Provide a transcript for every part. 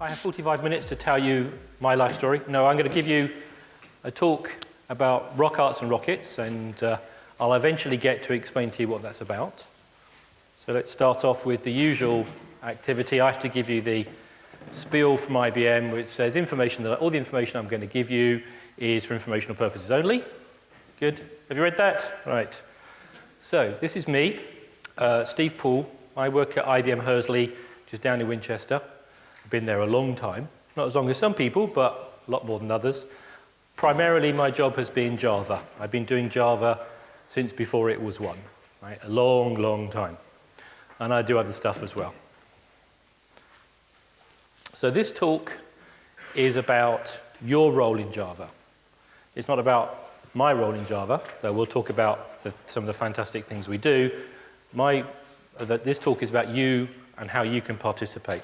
I have 45 minutes to tell you my life story. No, I'm going to give you a talk about rock arts and rockets, and I'll eventually get to explain to you what that's about. So let's start off with the usual activity. I have to give you the spiel from IBM, which says all the information I'm going to give you is for informational purposes only. Good. Have you read that? Right. So this is me, Steve Poole. I work at IBM Hursley, just down in Winchester. I've been there a long time. Not as long as some people, but a lot more than others. Primarily, my job has been Java. I've been doing Java since before it was one, right? A long, long time. And I do other stuff as well. So this talk is about your role in Java. It's not about my role in Java, though we'll talk about some of the fantastic things we do. This talk is about you and how you can participate.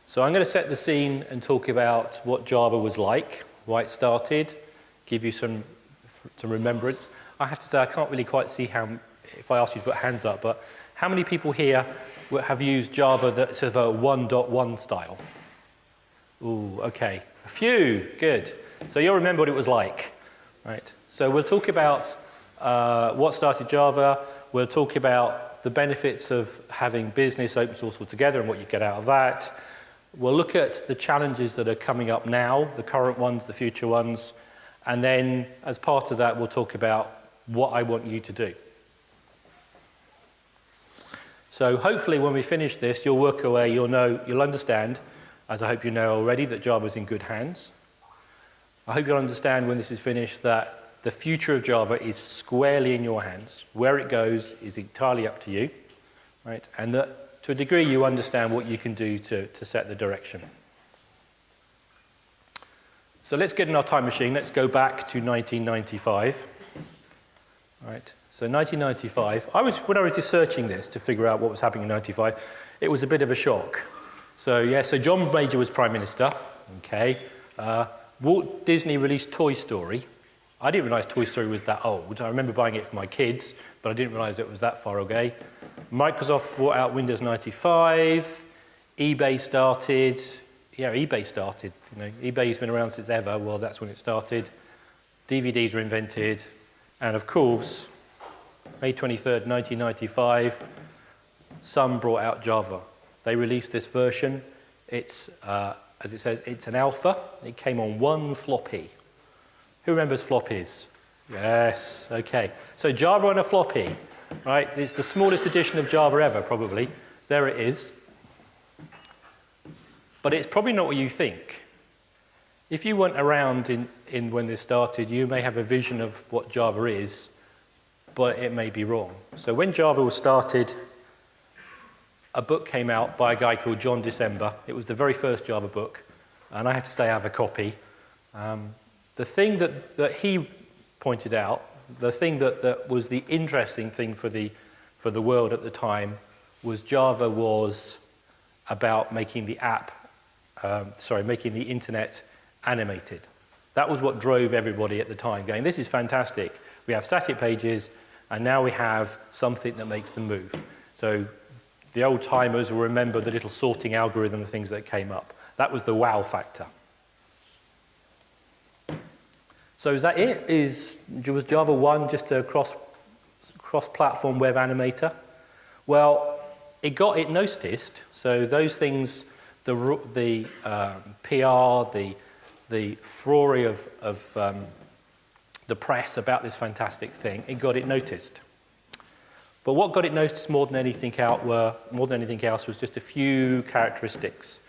So I'm going to set the scene and talk about what Java was like, why it started, give you some remembrance. I have to say I can't really quite see if I ask you to put hands up, but how many people here have used Java that's of a 1.1 style? Ooh, okay. A few, good. So you'll remember what it was like, right? So we'll talk about what started Java. We'll talk about the benefits of having business open source altogether and what you get out of that. We'll look at the challenges that are coming up now, the current ones, the future ones, and then as part of that, we'll talk about what I want you to do. So hopefully when we finish this, you'll work away, you'll understand, as I hope you know already, that Java's in good hands. I hope you'll understand when this is finished that the future of Java is squarely in your hands. Where it goes is entirely up to you, right? And that to a degree you understand what you can do to set the direction. So let's get in our time machine. Let's go back to 1995. Right. So 1995, when I was researching this to figure out what was happening in 95, it was a bit of a shock. So yeah, so John Major was Prime Minister. Okay. Walt Disney released Toy Story. I didn't realize Toy Story was that old. I remember buying it for my kids, but I didn't realize it was that far away. Microsoft brought out Windows 95. eBay started. Yeah, eBay started. You know, eBay's been around since ever. Well, that's when it started. DVDs were invented. And of course, May 23rd, 1995, Sun brought out Java. They released this version. It's, as it says, it's an alpha. It came on one floppy. Who remembers floppies? Yes, okay. So Java on a floppy, right? It's the smallest edition of Java ever, probably. There it is. But it's probably not what you think. If you weren't around when this started, you may have a vision of what Java is, but it may be wrong. So when Java was started, a book came out by a guy called John December. It was the very first Java book, and I had to say I have a copy. The thing that he pointed out, the thing that was the interesting thing for the world at the time, was Java was about making the making the internet animated. That was what drove everybody at the time, going, this is fantastic. We have static pages, and now we have something that makes them move. So the old timers will remember the little sorting algorithm and things that came up. That was the wow factor. So is that it? Was Java 1 just a cross-platform web animator? Well, it got it noticed. So those things, the PR, the furore of the press about this fantastic thing, it got it noticed. But what got it noticed more than anything else was just a few characteristics.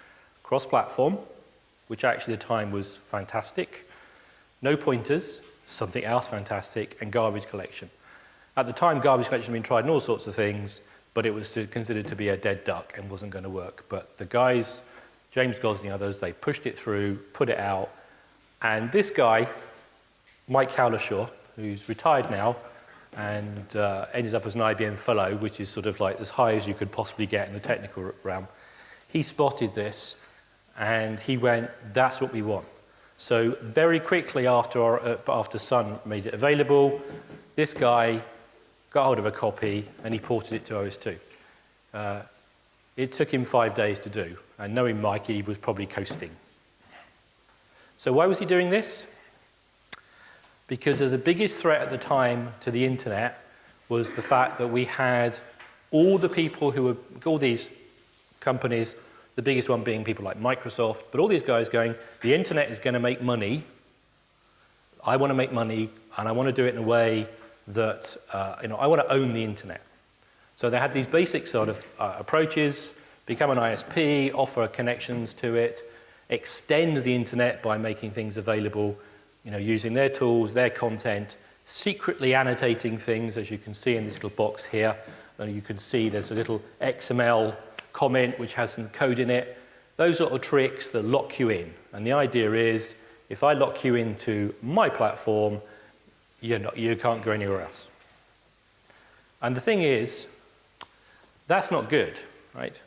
Cross-platform, which actually at the time was fantastic. No pointers, something else fantastic, and garbage collection. At the time, garbage collection had been tried in all sorts of things, but it was considered to be a dead duck and wasn't going to work. But the guys, James Gosling and others, they pushed it through, put it out, and this guy, Mike Howlershaw, who's retired now, and ended up as an IBM fellow, which is sort of like as high as you could possibly get in the technical realm, he spotted this, and he went, that's what we want. So very quickly after Sun made it available, this guy got hold of a copy and he ported it to OS2. it took him 5 days to do. And knowing Mike, he was probably coasting. So why was he doing this? Because the biggest threat at the time to the internet was the fact that we had all the people who were, all these companies, the biggest one being people like Microsoft, but all these guys going, the internet is going to make money. I want to make money, and I want to do it in a way that, I want to own the internet. So they had these basic sort of approaches: become an ISP, offer connections to it, extend the internet by making things available, using their tools, their content, secretly annotating things, as you can see in this little box here. And you can see there's a little XML comment which has some code in it. Those sort of tricks that lock you in. And the idea is, if I lock you into my platform, you can't go anywhere else. And the thing is, that's not good, right?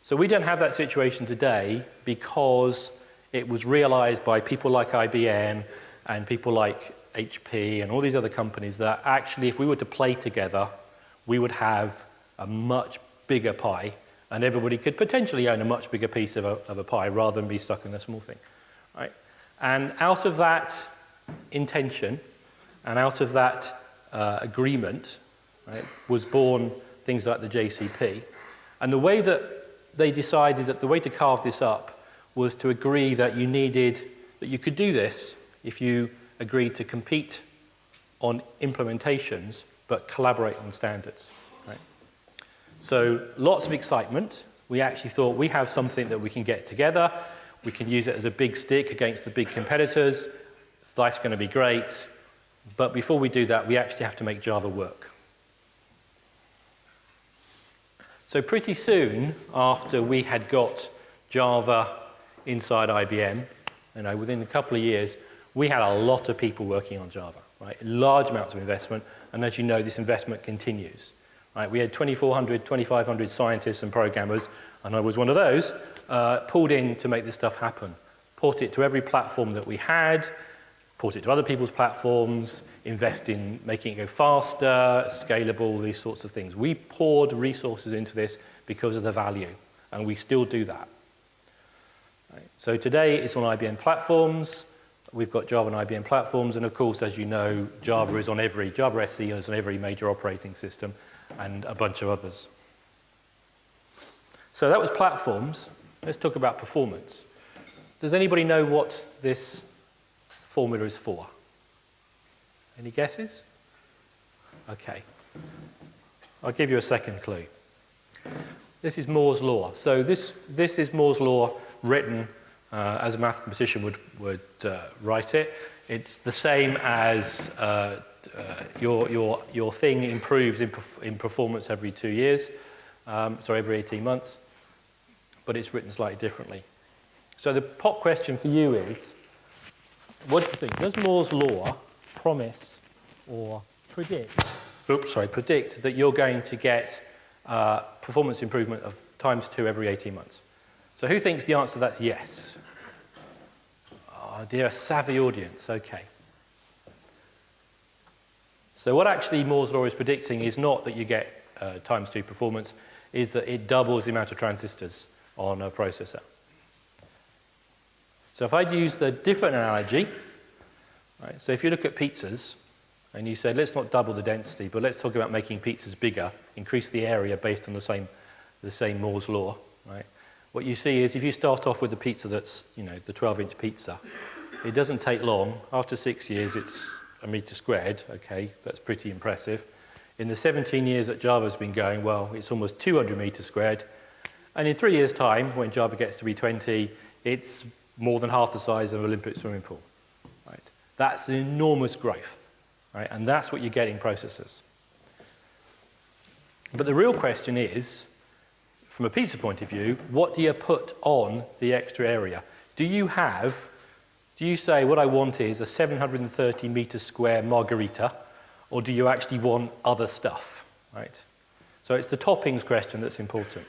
So we don't have that situation today because it was realized by people like IBM and people like HP and all these other companies that actually, if we were to play together, we would have a much bigger pie, and everybody could potentially own a much bigger piece of a pie rather than be stuck in a small thing, right? And out of that intention and out of that agreement, right, was born things like the JCP. And the way that they decided that the way to carve this up was to agree that you could do this if you agreed to compete on implementations but collaborate on standards, right? So lots of excitement. We actually thought we have something that we can get together. We can use it as a big stick against the big competitors. That's going to be great. But before we do that, we actually have to make Java work. So pretty soon after we had got Java inside IBM, within a couple of years, we had a lot of people working on Java, right? Large amounts of investment, and as you know, this investment continues, right? We had 2,400, 2,500 scientists and programmers, and I was one of those, pulled in to make this stuff happen. Port it to every platform that we had, port it to other people's platforms, invest in making it go faster, scalable, these sorts of things. We poured resources into this because of the value, and we still do that. Right? So today it's on IBM platforms. We've got Java on IBM platforms, and of course, as you know, Java SE is on every major operating system, and a bunch of others. So that was platforms. Let's talk about performance. Does anybody know what this formula is for? Any guesses? Okay. I'll give you a second clue. This is Moore's law. So this is Moore's law written as a mathematician would write it. It's the same as your thing improves in performance every 2 years, every 18 months, but it's written slightly differently. So the pop question for you is, what do you think? Does Moore's law promise or predict that you're going to get performance improvement of ×2 every 18 months? So who thinks the answer to that is yes? Oh dear, a savvy audience, okay. So what actually Moore's law is predicting is not that you get ×2 performance, is that it doubles the amount of transistors on a processor. So if I'd use the different analogy, right, so if you look at pizzas, and you say, let's not double the density, but let's talk about making pizzas bigger, increase the area based on the same Moore's law, right? What you see is if you start off with a pizza that's, the 12-inch pizza, it doesn't take long. After 6 years, it's a meter squared. Okay, that's pretty impressive. In the 17 years that Java's been going, well, it's almost 200 meters squared. And in 3 years' time, when Java gets to be 20, it's more than half the size of an Olympic swimming pool. Right? That's an enormous growth. Right? And that's what you get in processors. But the real question is, from a pizza point of view, what do you put on the extra area? Do you say what I want is a 730 meter square margarita, or do you actually want other stuff, right? So it's the toppings question that's important.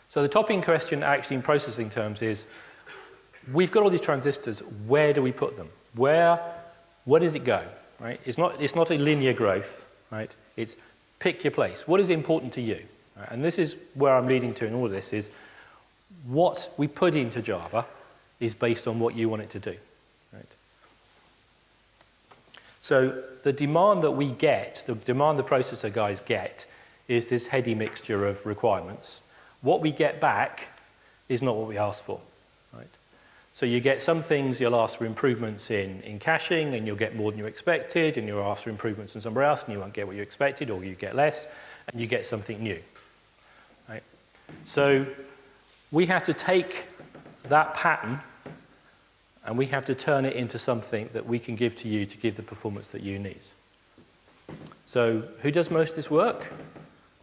So the topping question actually in processing terms is, we've got all these transistors, where do we put them? Where does it go, right? It's not a linear growth, right? It's pick your place. What is important to you, Right? And this is where I'm leading to in all of this is what we put into Java is based on what you want it to do. Right? So the demand that we get, the demand the processor guys get, is this heady mixture of requirements. What we get back is not what we asked for. Right? So you get some things you'll ask for improvements in caching, and you'll get more than you expected, and you'll ask for improvements in somewhere else, and you won't get what you expected, or you get less, and you get something new. Right? So we have to take that pattern and we have to turn it into something that we can give to you to give the performance that you need. So who does most of this work?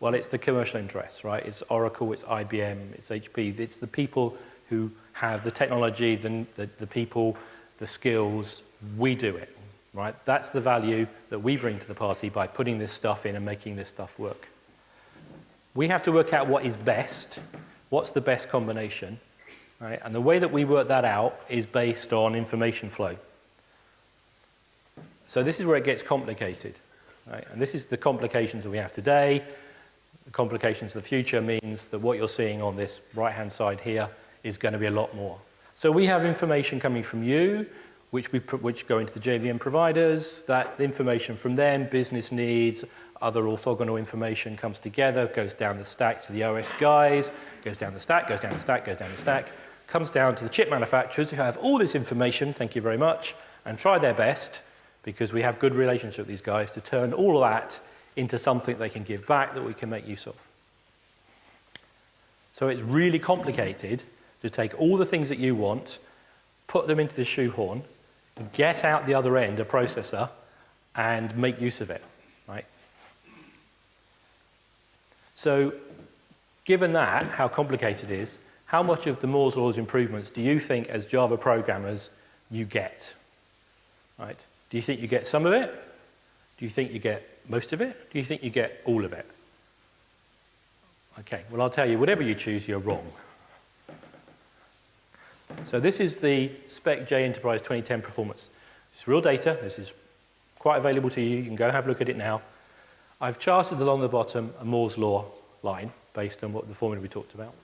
Well, it's the commercial interests, right? It's Oracle, it's IBM, it's HP. It's the people who have the technology, the people, the skills. We do it, right? That's the value that we bring to the party by putting this stuff in and making this stuff work. We have to work out what is best, what's the best combination, right? And the way that we work that out is based on information flow. So this is where it gets complicated, right? And this is the complications that we have today. The complications of the future means that what you're seeing on this right-hand side here is going to be a lot more. So we have information coming from you, which go into the JVM providers. That information from them, business needs, other orthogonal information comes together, goes down the stack to the OS guys, goes down the stack, goes down the stack, goes down the stack, comes down to the chip manufacturers who have all this information, thank you very much, and try their best, because we have good relationship with these guys, to turn all of that into something they can give back that we can make use of. So it's really complicated to take all the things that you want, put them into the shoehorn, get out the other end a processor, and make use of it, right? So given that, how complicated it is, how much of the Moore's Law's improvements do you think, as Java programmers, you get? Right? Do you think you get some of it? Do you think you get most of it? Do you think you get all of it? Okay, well, I'll tell you, whatever you choose, you're wrong. So this is the Spec J Enterprise 2010 performance. It's real data. This is quite available to you. You can go have a look at it now. I've charted along the bottom a Moore's Law line based on what the formula we talked about.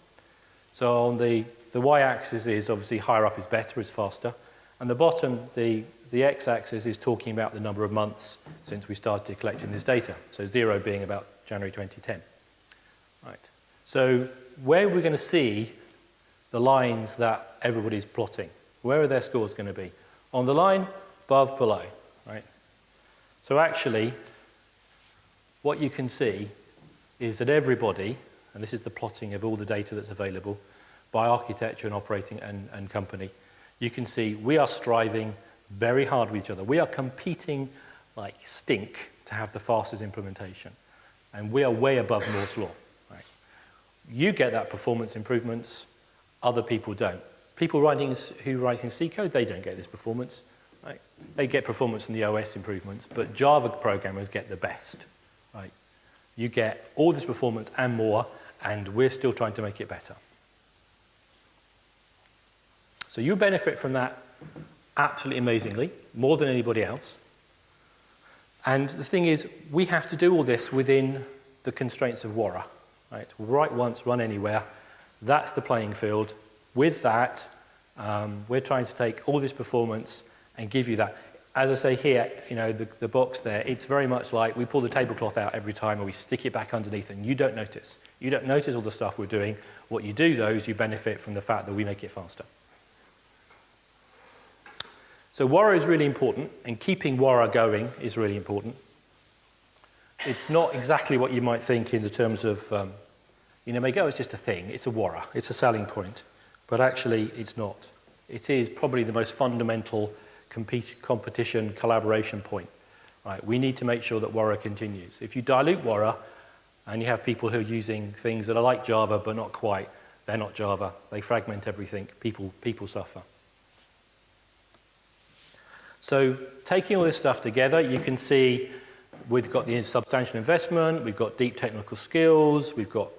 So on the y-axis is obviously higher up is better, is faster. And the bottom, the x-axis is talking about the number of months since we started collecting this data. So 0 being about January 2010. Right. So where are we going to see the lines that everybody's plotting? Where are their scores going to be? On the line, above, below, right? So actually, what you can see is that everybody, and this is the plotting of all the data that's available by architecture and operating and company, you can see we are striving very hard with each other. We are competing like stink to have the fastest implementation. And we are way above Moore's Law. Right? You get that performance improvements, other people don't. People who write in C code, they don't get this performance. Right? They get performance in the OS improvements, but Java programmers get the best. Right? You get all this performance and more, and we're still trying to make it better. So you benefit from that absolutely amazingly, more than anybody else. And the thing is, we have to do all this within the constraints of WARA. Right? Write once, run anywhere. That's the playing field. With that, we're trying to take all this performance and give you that. As I say here, you know, the box there, it's very much like we pull the tablecloth out every time and we stick it back underneath, and you don't notice. You don't notice all the stuff we're doing. What you do, though, is you benefit from the fact that we make it faster. So WARA is really important, and keeping WARA going is really important. It's not exactly what you might think in the terms of, it's just a thing. It's a WARA. It's a selling point. But actually, it's not. It is probably the most fundamental competition collaboration point. Right? We need to make sure that WARA continues. If you dilute WARA and you have people who are using things that are like Java but not quite, they're not Java. They fragment everything. People suffer. So taking all this stuff together, you can see we've got the substantial investment, we've got deep technical skills, we've got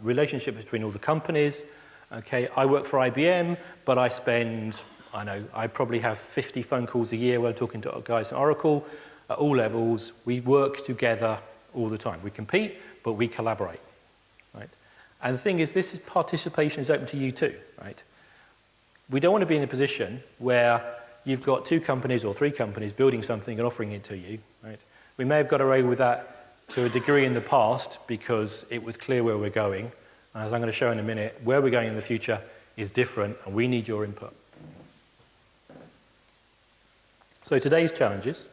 relationship between all the companies. Okay, I work for IBM, but I spend, I probably have 50 phone calls a year when I'm talking to guys at Oracle at all levels. We work together all the time. We compete, but we collaborate. And the thing is, this is participation is open to you too, right? We don't want to be in a position where you've got 2 companies or 3 companies building something and offering it to you, right? We may have got away with that to a degree in the past because it was clear where we're going. And as I'm going to show in a minute, where we're going in the future is different, and we need your input. So today's challenges.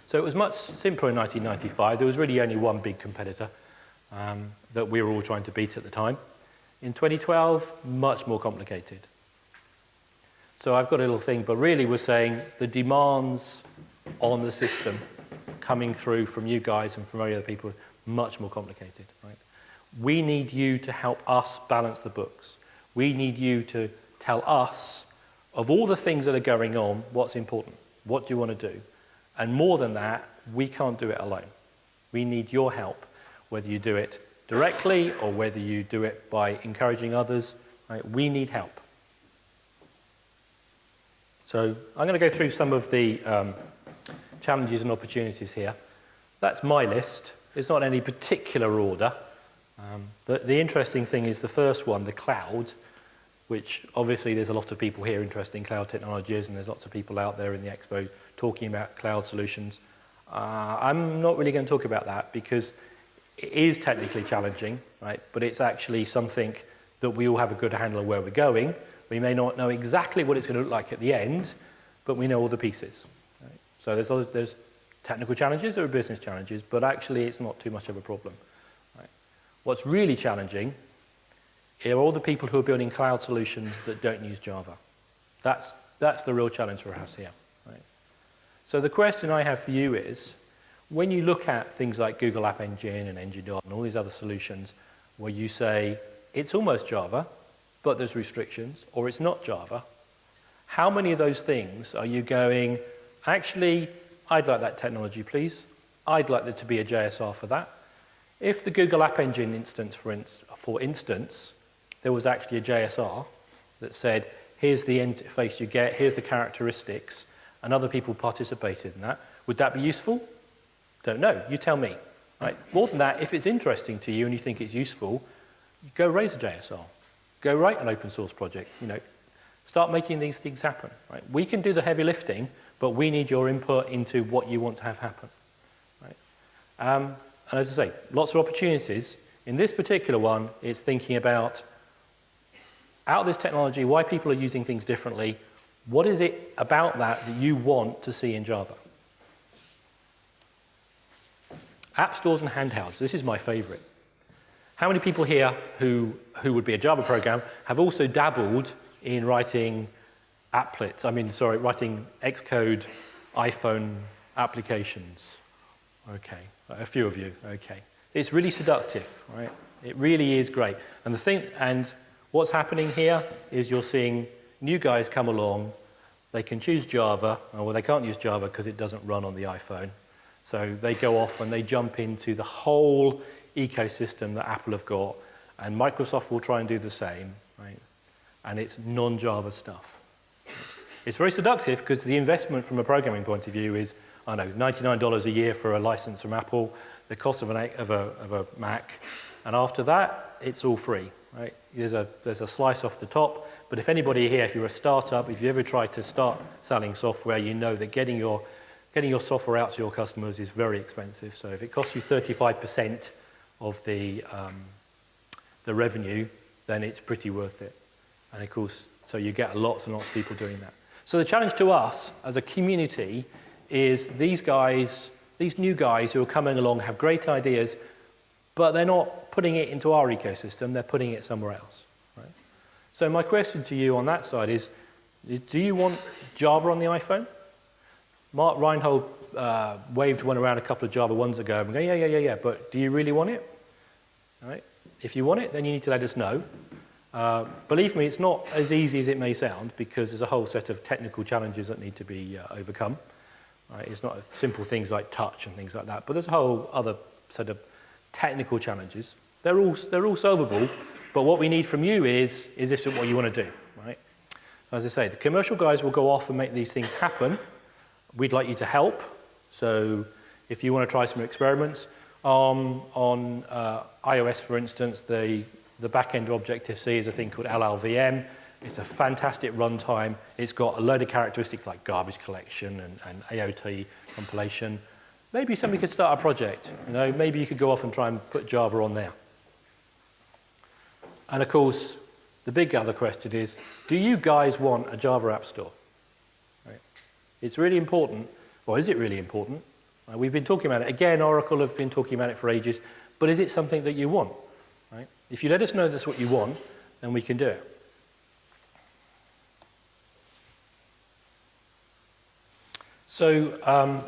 So it was much simpler in 1995. There was really only one big competitor that we were all trying to beat at the time. In 2012, much more complicated. So I've got a little thing, but really we're saying the demands on the system coming through from you guys and from other people, much more complicated, right? We need you to help us balance the books. We need you to tell us, of all the things that are going on, what's important. What do you want to do? And more than that, we can't do it alone. We need your help, whether you do it directly or whether you do it by encouraging others. Right? We need help. So I'm going to go through some of the challenges and opportunities here. That's my list. It's not any particular order. The interesting thing is the first one, the cloud, which obviously there's a lot of people here interested in cloud technologies, and there's lots of people out there in the expo talking about cloud solutions. I'm not really going to talk about that because it is technically challenging, right? But it's actually something that we all have a good handle on where we're going. We may not know exactly what it's going to look like at the end, but we know all the pieces. Right? So there's technical challenges, there are business challenges, but actually it's not too much of a problem. Right? What's really challenging are all the people who are building cloud solutions that don't use Java. That's the real challenge for us here. Right? So the question I have for you is, when you look at things like Google App Engine and Engine.dot and all these other solutions where you say, it's almost Java, but there's restrictions, or it's not Java, how many of those things are you going, actually, I'd like that technology, please. I'd like there to be a JSR for that. If the Google App Engine instance, for instance, there was actually a JSR that said, here's the interface you get, here's the characteristics, and other people participated in that, would that be useful? Don't know. You tell me. Right? More than that, if it's interesting to you and you think it's useful, go raise a JSR. Go write an open source project. Start making these things happen. Right? We can do the heavy lifting, but we need your input into what you want to have happen. Right? And as I say, lots of opportunities. In this particular one, it's thinking about, out of this technology, why people are using things differently. What is it about that you want to see in Java? App stores and handhelds. This is my favorite. How many people here who would be a Java program have also dabbled in writing applets? Writing Xcode iPhone applications. Okay, a few of you. Okay, it's really seductive, right? It really is great. And what's happening here is you're seeing new guys come along. They can choose Java, or they can't use Java because it doesn't run on the iPhone. So they go off and they jump into the whole ecosystem that Apple have got, and Microsoft will try and do the same, right? And it's non-Java stuff. It's very seductive because the investment from a programming point of view is, I don't know, $99 a year for a license from Apple, the cost of a Mac, and after that, it's all free, right? There's a slice off the top, but if anybody here, if you're a startup, if you ever tried to start selling software, you know that getting your software out to your customers is very expensive. So if it costs you 35% of the revenue, then it's pretty worth it. And of course, so you get lots and lots of people doing that. So the challenge to us as a community is these new guys who are coming along have great ideas, but they're not putting it into our ecosystem, they're putting it somewhere else. Right? So my question to you on that side is do you want Java on the iPhone? Mark Reinhold waved one around a couple of Java ones ago. I'm going, yeah, but do you really want it? All right? If you want it, then you need to let us know. Believe me, it's not as easy as it may sound because there's a whole set of technical challenges that need to be overcome. Right? It's not simple things like touch and things like that, but there's a whole other set of technical challenges. They're all solvable, but what we need from you is this what you want to do? Right? As I say, the commercial guys will go off and make these things happen. We'd like you to help. So if you want to try some experiments, On iOS, for instance, the back-end of Objective-C is a thing called LLVM. It's a fantastic runtime. It's got a load of characteristics like garbage collection and AOT compilation. Maybe somebody could start a project. You know, maybe you could go off and try and put Java on there. And of course, the big other question is, do you guys want a Java App Store? Right? It's really important, or is it really important? We've been talking about it. Again, Oracle have been talking about it for ages, but is it something that you want? Right? If you let us know that's what you want, then we can do it. So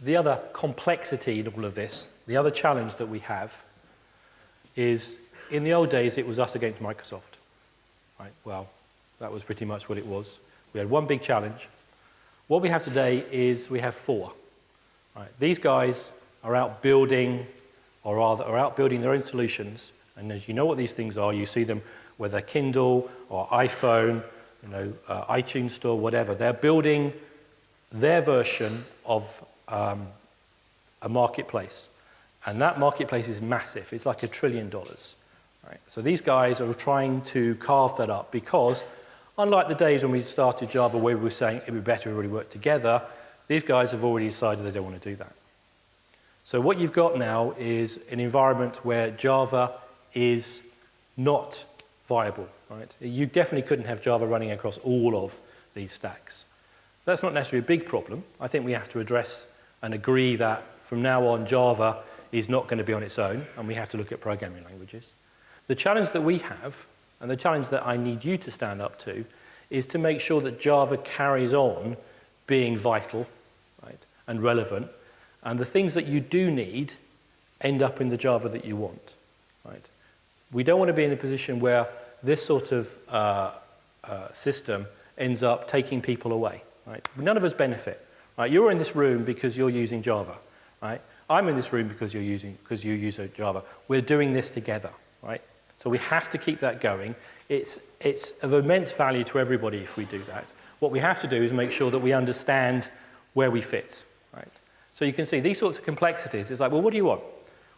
the other complexity in all of this, the other challenge that we have is, in the old days, it was us against Microsoft. Right? Well, that was pretty much what it was. We had one big challenge. What we have today is we have four. Right? These guys are out building, or rather are out building their own solutions. And as you know what these things are, you see them whether Kindle or iPhone, you know, iTunes Store, whatever. They're building their version of a marketplace. And that marketplace is massive. It's like $1 trillion. Right? So these guys are trying to carve that up because, unlike the days when we started Java where we were saying it would be better if we worked together, these guys have already decided they don't want to do that. So what you've got now is an environment where Java is not viable. Right? You definitely couldn't have Java running across all of these stacks. That's not necessarily a big problem. I think we have to address and agree that from now on Java is not going to be on its own, and we have to look at programming languages. The challenge that we have, and the challenge that I need you to stand up to, is to make sure that Java carries on being vital, right, and relevant, and the things that you do need end up in the Java that you want. Right? We don't want to be in a position where this sort of system ends up taking people away. Right? None of us benefit. Right? You're in this room because you're using Java. Right? I'm in this room because you use Java. We're doing this together. Right? So we have to keep that going. It's of immense value to everybody if we do that. What we have to do is make sure that we understand where we fit. Right? So you can see these sorts of complexities. It's like, well, what do you want?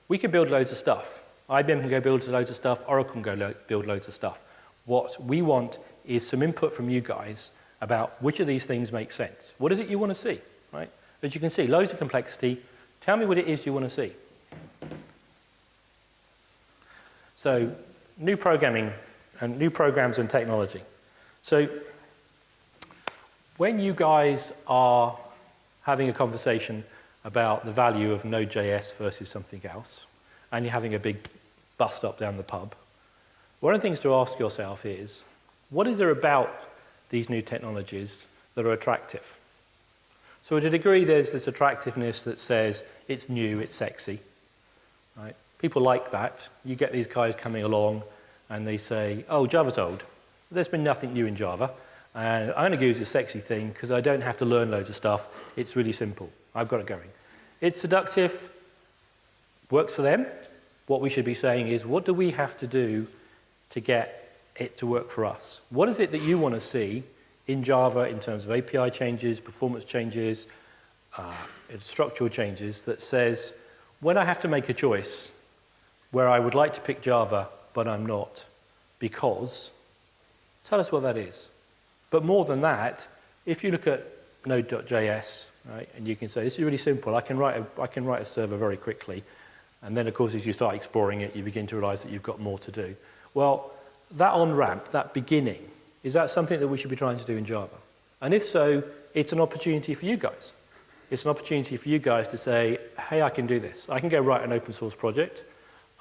We can build loads of stuff. IBM can go build loads of stuff. Oracle can go build loads of stuff. What we want is some input from you guys about which of these things make sense. What is it you want to see? Right? As you can see, loads of complexity. Tell me what it is you want to see. So, new programming and new programs and technology. So, when you guys are having a conversation about the value of Node.js versus something else, and you're having a big bust up down the pub, one of the things to ask yourself is, what is there about these new technologies that are attractive? So to a degree, there's this attractiveness that says it's new, it's sexy. Right? People like that. You get these guys coming along and they say, oh, Java's old. There's been nothing new in Java. And I'm going to use a sexy thing because I don't have to learn loads of stuff. It's really simple. I've got it going. It's seductive, works for them. What we should be saying is, what do we have to do to get it to work for us? What is it that you want to see in Java in terms of API changes, performance changes, structural changes that says, when I have to make a choice where I would like to pick Java, but I'm not, because, tell us what that is. But more than that, if you look at Node.js, right, and you can say, this is really simple, I can write a server very quickly, and then of course as you start exploring it, you begin to realize that you've got more to do. Well, that on-ramp, that beginning, is that something that we should be trying to do in Java? And if so, it's an opportunity for you guys. It's an opportunity for you guys to say, hey, I can do this. I can go write an open source project.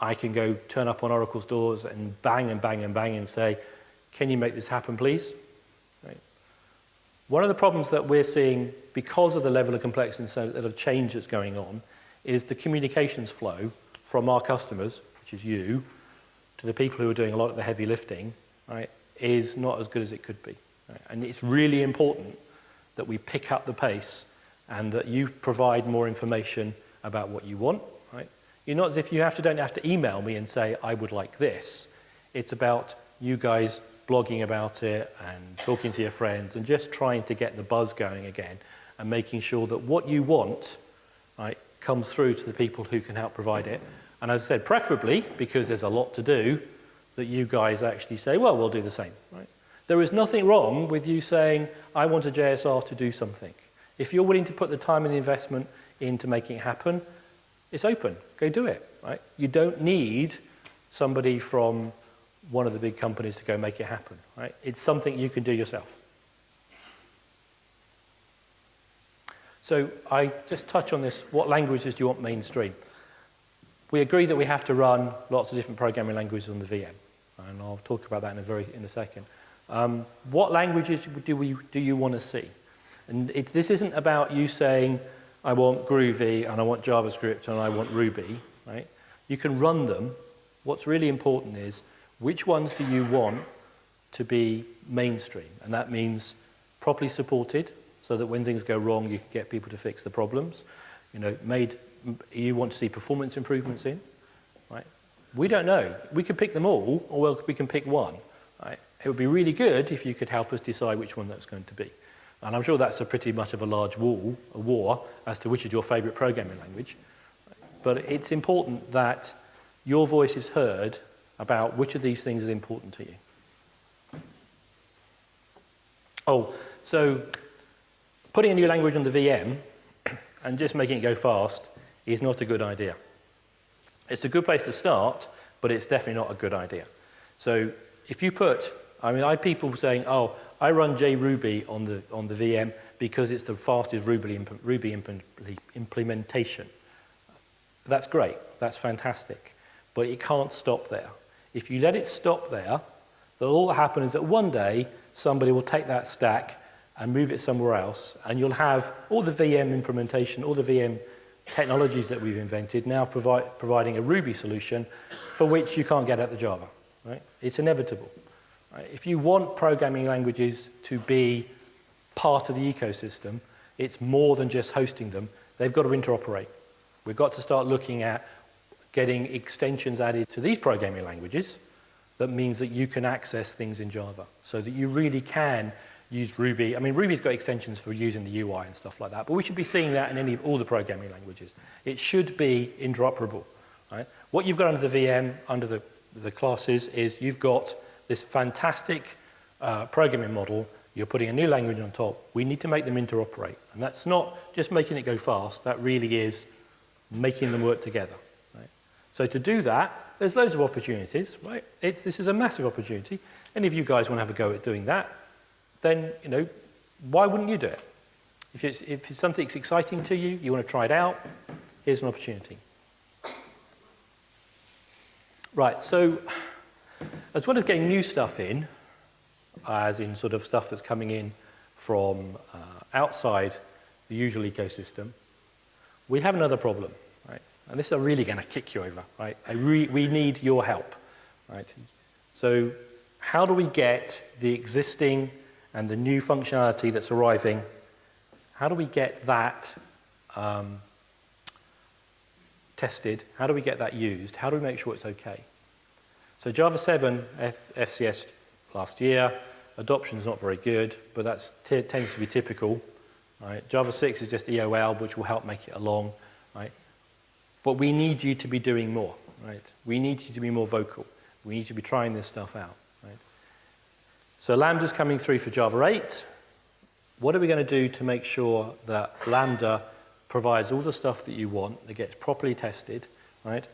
I can go turn up on Oracle's doors and bang and bang and bang and say, can you make this happen, please? Right. One of the problems that we're seeing because of the level of complexity and of change that's going on is the communications flow from our customers, which is you, to the people who are doing a lot of the heavy lifting, right, is not as good as it could be. Right? And it's really important that we pick up the pace and that you provide more information about what you want. Right? You're not as if you don't have to email me and say, I would like this. It's about you guys blogging about it and talking to your friends and just trying to get the buzz going again and making sure that what you want, right, comes through to the people who can help provide it. And as I said, preferably, because there's a lot to do, that you guys actually say, well, we'll do the same. Right? There is nothing wrong with you saying, I want a JSR to do something. If you're willing to put the time and the investment into making it happen, it's open. Go do it. Right? You don't need somebody from one of the big companies to go make it happen. Right? It's something you can do yourself. So I just touch on this. What languages do you want mainstream? We agree that we have to run lots of different programming languages on the VM, and I'll talk about that in a second. What languages do you want to see? And this isn't about you saying, I want Groovy, and I want JavaScript, and I want Ruby. Right? You can run them. What's really important is, which ones do you want to be mainstream? And that means properly supported, so that when things go wrong, you can get people to fix the problems. You know, you want to see performance improvements in, right? We don't know. We could pick them all, or we can pick one, right? It would be really good if you could help us decide which one that's going to be. And I'm sure that's pretty much of a large war as to which is your favorite programming language. But it's important that your voice is heard about which of these things is important to you. Oh, so putting a new language on the VM and just making it go fast is not a good idea. It's a good place to start, but it's definitely not a good idea. So if you put, I have people saying, oh, I run JRuby on the VM because it's the fastest Ruby implementation. That's great, that's fantastic, but it can't stop there. If you let it stop there, then all that happens is that one day somebody will take that stack and move it somewhere else, and you'll have all the VM implementation, all the VM technologies that we've invented now providing a Ruby solution for which you can't get at the Java. Right? It's inevitable. Right? If you want programming languages to be part of the ecosystem, it's more than just hosting them. They've got to interoperate. We've got to start looking at getting extensions added to these programming languages that means that you can access things in Java, so that you really can use Ruby. I mean, Ruby's got extensions for using the UI and stuff like that, but we should be seeing that in all the programming languages. It should be interoperable. Right? What you've got under the VM, under the classes, is you've got this fantastic programming model. You're putting a new language on top. We need to make them interoperate. And that's not just making it go fast. That really is making them work together. Right? So to do that, there's loads of opportunities. Right? This is a massive opportunity. Any of you guys want to have a go at doing that, then, you know, why wouldn't you do it? If it's something that's exciting to you, you want to try it out, here's an opportunity. Right, so as well as getting new stuff in, as in sort of stuff that's coming in from outside the usual ecosystem, we have another problem, right? And this is really going to kick you over, right? We need your help, right? So how do we get the existing and the new functionality that's arriving, how do we get that tested? How do we get that used? How do we make sure it's okay? So Java 7 FCS last year, adoption is not very good, but that tends to be typical. Right? Java 6 is just EOL, which will help make it along. Right? But we need you to be doing more. Right? We need you to be more vocal. We need you to be trying this stuff out. Right? So Lambda's coming through for Java 8. What are we going to do to make sure that Lambda provides all the stuff that you want, that gets properly tested, right?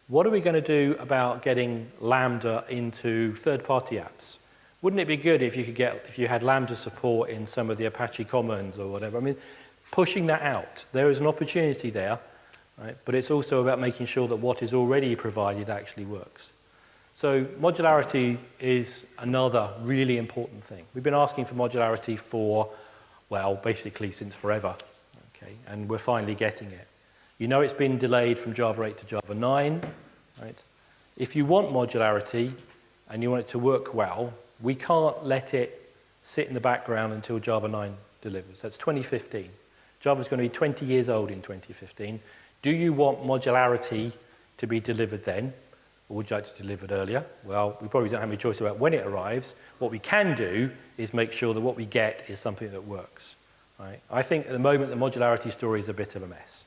What are we going to do about getting Lambda into third-party apps? Wouldn't it be good if you had Lambda support in some of the Apache Commons or whatever? I mean, pushing that out. There is an opportunity there, right? But it's also about making sure that what is already provided actually works. So modularity is another really important thing. We've been asking for modularity for, well, basically since forever, okay? And we're finally getting it. You know it's been delayed from Java 8 to Java 9, right? If you want modularity and you want it to work well, we can't let it sit in the background until Java 9 delivers. That's 2015. Java's going to be 20 years old in 2015. Do you want modularity to be delivered then? Or would you like to deliver it earlier? Well, we probably don't have any choice about when it arrives. What we can do is make sure that what we get is something that works. Right? I think at the moment the modularity story is a bit of a mess.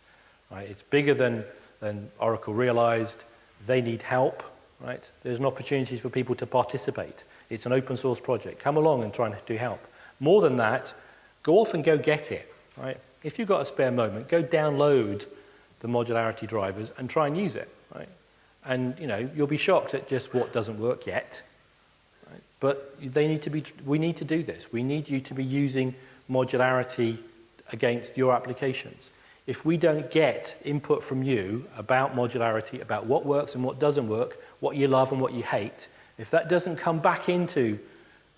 right? It's bigger than Oracle realized. They need help, right? There's an opportunity for people to participate. It's an open source project. Come along and try and do help. More than that, go off and go get it, right? If you've got a spare moment, go download the modularity drivers and try and use it, right? And you'll be shocked at just what doesn't work yet, right? But we need to do this. We need you to be using modularity against your applications. If we don't get input from you about modularity, about what works and what doesn't work, what you love and what you hate, if that doesn't come back into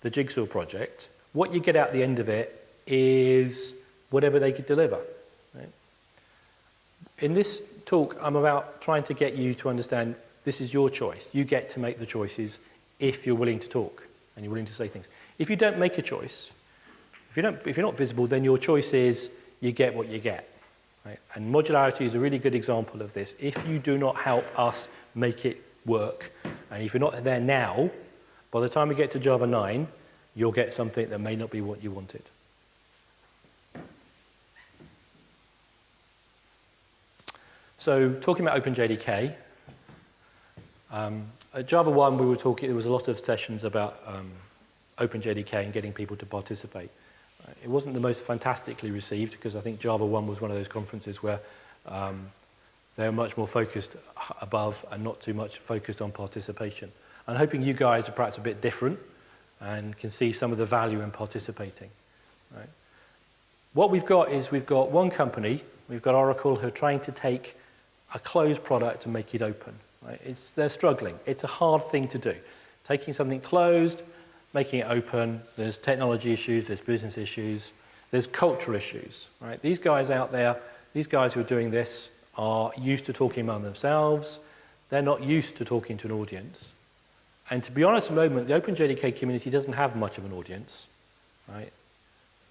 the Jigsaw project, what you get out the end of it is whatever they could deliver. Right? In this talk, I'm about trying to get you to understand this is your choice. You get to make the choices if you're willing to talk and you're willing to say things. If you don't make a choice, if you're not visible, then your choice is you get what you get. Right? And modularity is a really good example of this. If you do not help us make it work, and if you're not there now, by the time we get to Java 9, you'll get something that may not be what you wanted. So talking about OpenJDK, at Java 1 we were talking, there was a lot of sessions about OpenJDK and getting people to participate. It wasn't the most fantastically received because I think Java 1 was one of those conferences where they were much more focused above and not too much focused on participation. I'm hoping you guys are perhaps a bit different and can see some of the value in participating. Right? What we've got is we've got one company, we've got Oracle, who are trying to take a closed product and make it open. Right? They're struggling. It's a hard thing to do. Taking something closed, making it open, there's technology issues, there's business issues, there's cultural issues. Right? These guys out there, these guys who are doing this are used to talking among themselves. They're not used to talking to an audience. And to be honest, at the moment, the OpenJDK community doesn't have much of an audience. Right?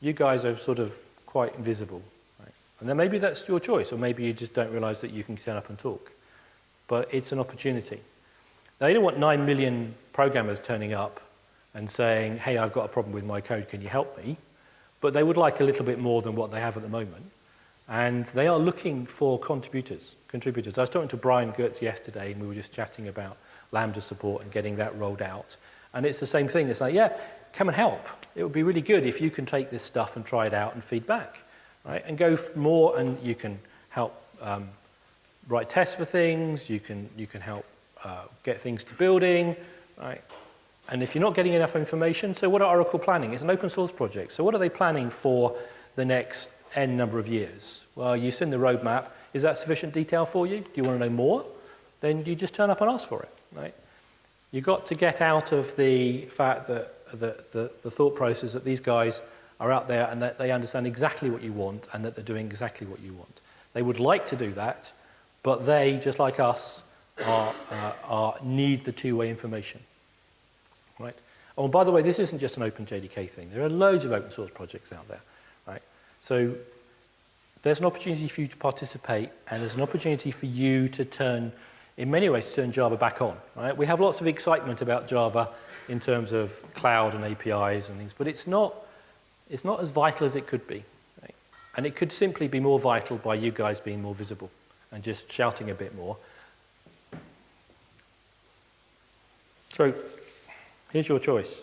You guys are sort of quite invisible. Right? And then maybe that's your choice, or maybe you just don't realize that you can turn up and talk. But it's an opportunity. Now, you don't want 9 million programmers turning up and saying, hey, I've got a problem with my code, can you help me? But they would like a little bit more than what they have at the moment. And they are looking for contributors. I was talking to Brian Gertz yesterday, and we were just chatting about Lambda support and getting that rolled out. And it's the same thing. It's like, yeah, come and help. It would be really good if you can take this stuff and try it out and feedback, right? And go more, and you can help write tests for things. You can help get things to building, right? And if you're not getting enough information, so what are Oracle planning? It's an open source project. So what are they planning for the next N number of years? Well, you've seen the roadmap. Is that sufficient detail for you? Do you want to know more? Then you just turn up and ask for it, right? You've got to get out of the fact that the thought process that these guys are out there and that they understand exactly what you want and that they're doing exactly what you want. They would like to do that, but they, just like us, need the two-way information. Right? Oh, and by the way, this isn't just an OpenJDK thing. There are loads of open source projects out there. Right? So there's an opportunity for you to participate, and there's an opportunity for you to turn, in many ways, turn Java back on. Right? We have lots of excitement about Java in terms of cloud and APIs and things, but it's not as vital as it could be. Right? And it could simply be more vital by you guys being more visible and just shouting a bit more. So here's your choice.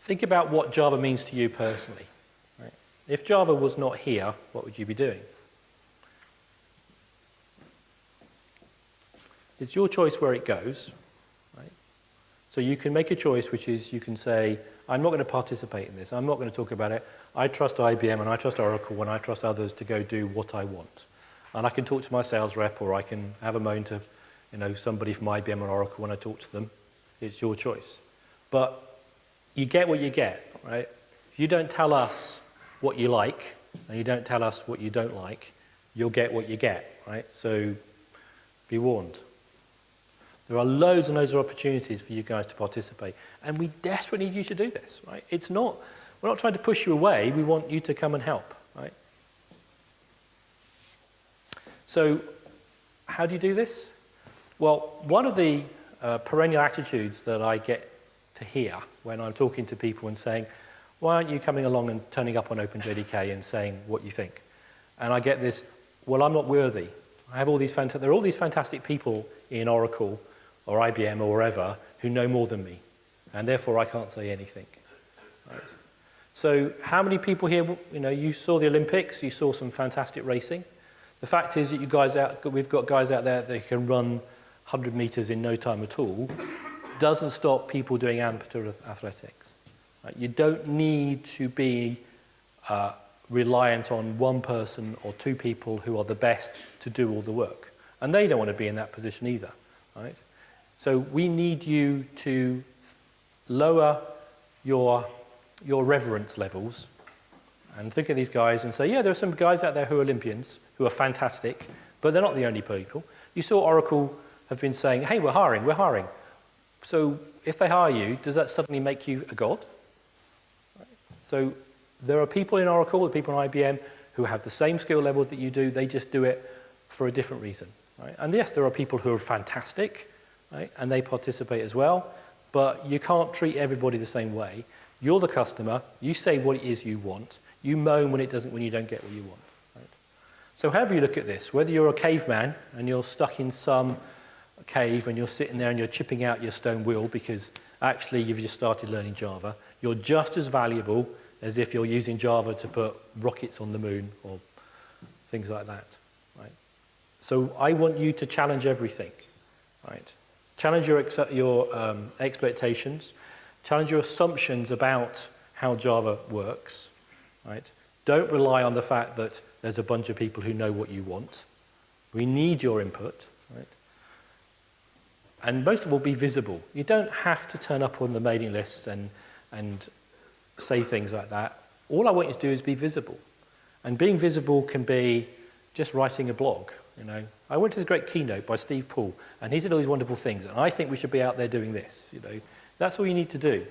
Think about what Java means to you personally. Right? If Java was not here, what would you be doing? It's your choice where it goes. Right? So you can make a choice, which is you can say, I'm not going to participate in this. I'm not going to talk about it. I trust IBM and I trust Oracle and I trust others to go do what I want. And I can talk to my sales rep, or I can have a moan to somebody from IBM or Oracle when I talk to them. It's your choice. But you get what you get, right? If you don't tell us what you like and you don't tell us what you don't like, you'll get what you get, right? So be warned. There are loads and loads of opportunities for you guys to participate, and we desperately need you to do this, right? We're not trying to push you away. We want you to come and help, right? So how do you do this? Well, one of the perennial attitudes that I get to hear when I'm talking to people and saying, Why aren't you coming along and turning up on OpenJDK and saying what you think? And I get this, well, I'm not worthy. I have all these there are all these fantastic people in Oracle or IBM or wherever who know more than me, and therefore I can't say anything. Right? So how many people here, you saw the Olympics, you saw some fantastic racing. The fact is that we've got guys out there that can run 100 meters in no time at all, doesn't stop people doing amateur athletics. Right? You don't need to be reliant on one person or two people who are the best to do all the work. And they don't want to be in that position either. Right? So we need you to lower your reverence levels and think of these guys and say, yeah, there are some guys out there who are Olympians, who are fantastic, but they're not the only people. You saw Oracle have been saying, hey, we're hiring. So if they hire you, does that suddenly make you a god? Right? So there are people in Oracle, people in IBM, who have the same skill level that you do, they just do it for a different reason. Right? And yes, there are people who are fantastic, right? And they participate as well, but you can't treat everybody the same way. You're the customer, you say what it is you want, you moan when you don't get what you want. Right? So however you look at this, whether you're a caveman and you're stuck in some cave and you're sitting there and you're chipping out your stone wheel because actually you've just started learning Java, you're just as valuable as if you're using Java to put rockets on the moon or things like that. Right? So I want you to challenge everything. Right? Challenge your expectations, challenge your assumptions about how Java works. Right? Don't rely on the fact that there's a bunch of people who know what you want. We need your input. Right? And most of all, be visible. You don't have to turn up on the mailing lists and say things like that. All I want you to do is be visible. And being visible can be just writing a blog. I went to the great keynote by Steve Poole, and he said all these wonderful things, and I think we should be out there doing this. That's all you need to do.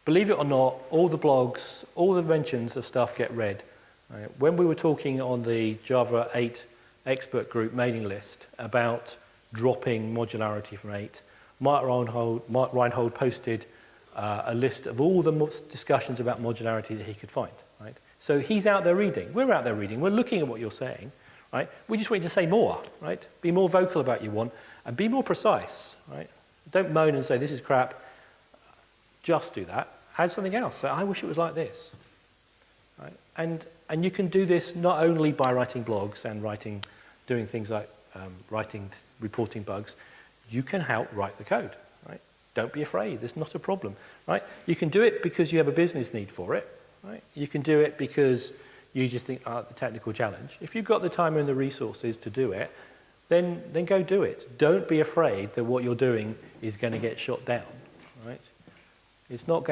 Believe it or not, all the blogs, all the mentions of stuff get read. Right? When we were talking on the Java 8 expert group mailing list about dropping modularity from 8, Mark Reinhold posted a list of all the discussions about modularity that he could find. Right? So he's out there reading. We're out there reading. We're looking at what you're saying. Right? We just want you to say more. Right? Be more vocal about what you want and be more precise. Right? Don't moan and say, this is crap. Just do that. Add something else. Say, I wish it was like this. Right? And you can do this not only by writing blogs and doing things like reporting bugs. You can help write the code. Right? Don't be afraid. It's not a problem. Right? You can do it because you have a business need for it. Right? You can do it because you just think, the technical challenge. If you've got the time and the resources to do it, then go do it. Don't be afraid that what you're doing is going to get shot down. Right? It's not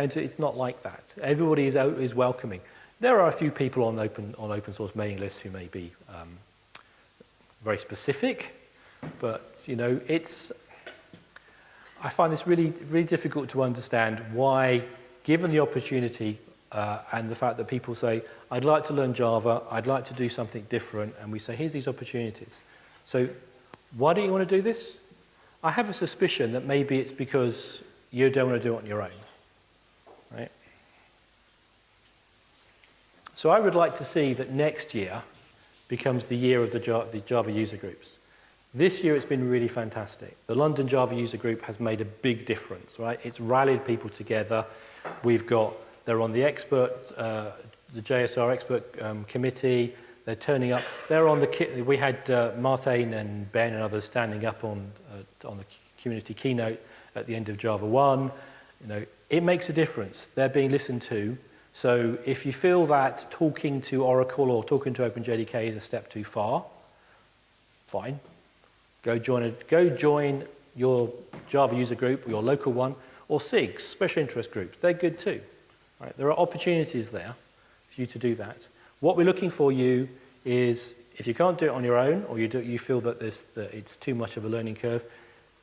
like that. Everybody is welcoming. There are a few people on open source mailing lists who may be very specific, but I find this really, really difficult to understand why, given the opportunity and the fact that people say, I'd like to learn Java, I'd like to do something different, and we say, here's these opportunities. So why do you want to do this? I have a suspicion that maybe it's because you don't want to do it on your own. Right? So I would like to see that next year becomes the year of the Java user groups. This year it's been really fantastic. The London Java user group has made a big difference, right? It's rallied people together. They're on the the JSR expert committee. They're turning up. They're on we had Martin and Ben and others standing up on the community keynote at the end of Java 1. It makes a difference. They're being listened to. So if you feel that talking to Oracle or talking to OpenJDK is a step too far, fine. Go join your Java user group, your local one, or SIGs, special interest groups. They're good too. Right? There are opportunities there for you to do that. What we're looking for you is, if you can't do it on your own, or you feel that it's too much of a learning curve,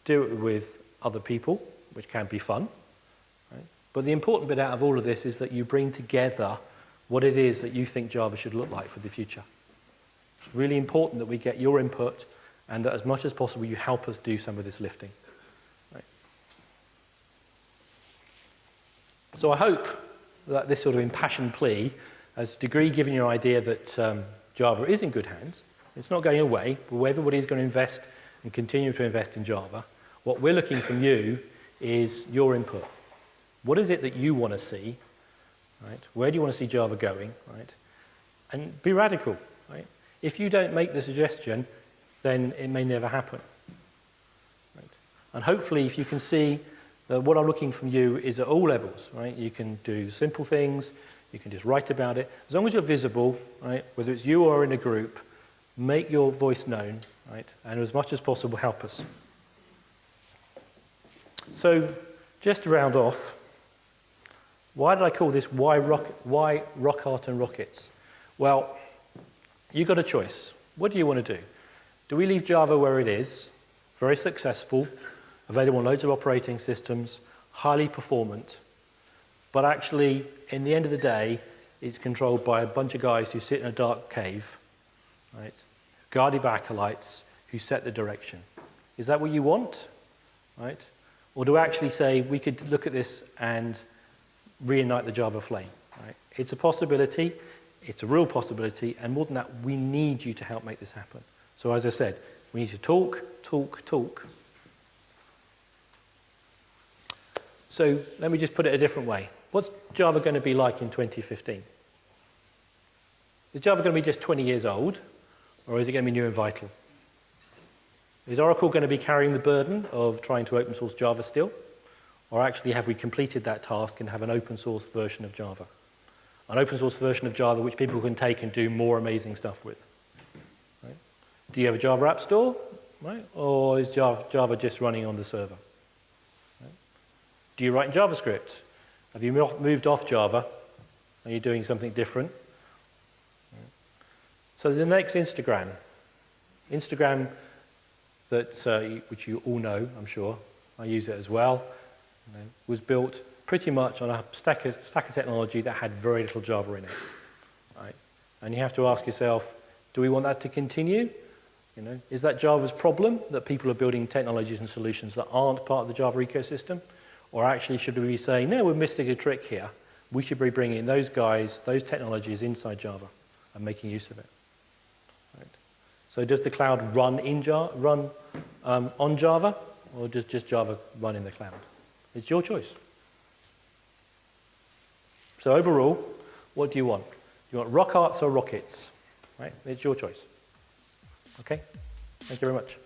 do it with other people, which can be fun. Right? But the important bit out of all of this is that you bring together what it is that you think Java should look like for the future. It's really important that we get your input and that as much as possible you help us do some of this lifting. Right? So I hope this sort of impassioned plea as Degree giving you an idea that Java is in good hands. It's not going away, but everybody's going to invest and continue to invest in Java. What we're looking from you is your input. What is it that you want to see? Right? Where do you want to see Java going? Right? And be radical. Right? If you don't make the suggestion, then it may never happen. Right? And hopefully, if you can see that what I'm looking from you is at all levels. Right? You can do simple things. You can just write about it. As long as you're visible, right? Whether it's you or in a group, make your voice known, right? And as much as possible, help us. So, just to round off, why did I call this why rock art and rockets? Well, you've got a choice. What do you want to do? Do we leave Java where it is, very successful, available on loads of operating systems, highly performant, but actually, in the end of the day, it's controlled by a bunch of guys who sit in a dark cave, right? Guarded by acolytes who set the direction. Is that what you want, right? Or do we actually say we could look at this and reignite the Java flame, right? It's a possibility, it's a real possibility, and more than that, we need you to help make this happen. So as I said, we need to talk, talk, talk. So let me just put it a different way. What's Java going to be like in 2015? Is Java going to be just 20 years old, or is it going to be new and vital? Is Oracle going to be carrying the burden of trying to open source Java still? Or actually have we completed that task and have an open source version of Java? An open source version of Java which people can take and do more amazing stuff with. Right? Do you have a Java App Store? Right? Or is Java just running on the server? Right? Do you write in JavaScript? Have you moved off Java? Are you doing something different? Right? So the next Instagram that, which you all know, I'm sure, I use it as well, was built pretty much on a stack of technology that had very little Java in it. Right? And you have to ask yourself, do we want that to continue? Is that Java's problem, that people are building technologies and solutions that aren't part of the Java ecosystem? Or actually should we be saying, no, we're missing a trick here. We should be bringing those guys, those technologies inside Java and making use of it. Right? So does the cloud run on Java, or does just Java run in the cloud? It's your choice. So overall, what do you want? You want rock arts or rockets? Right? It's your choice. Okay? Thank you very much.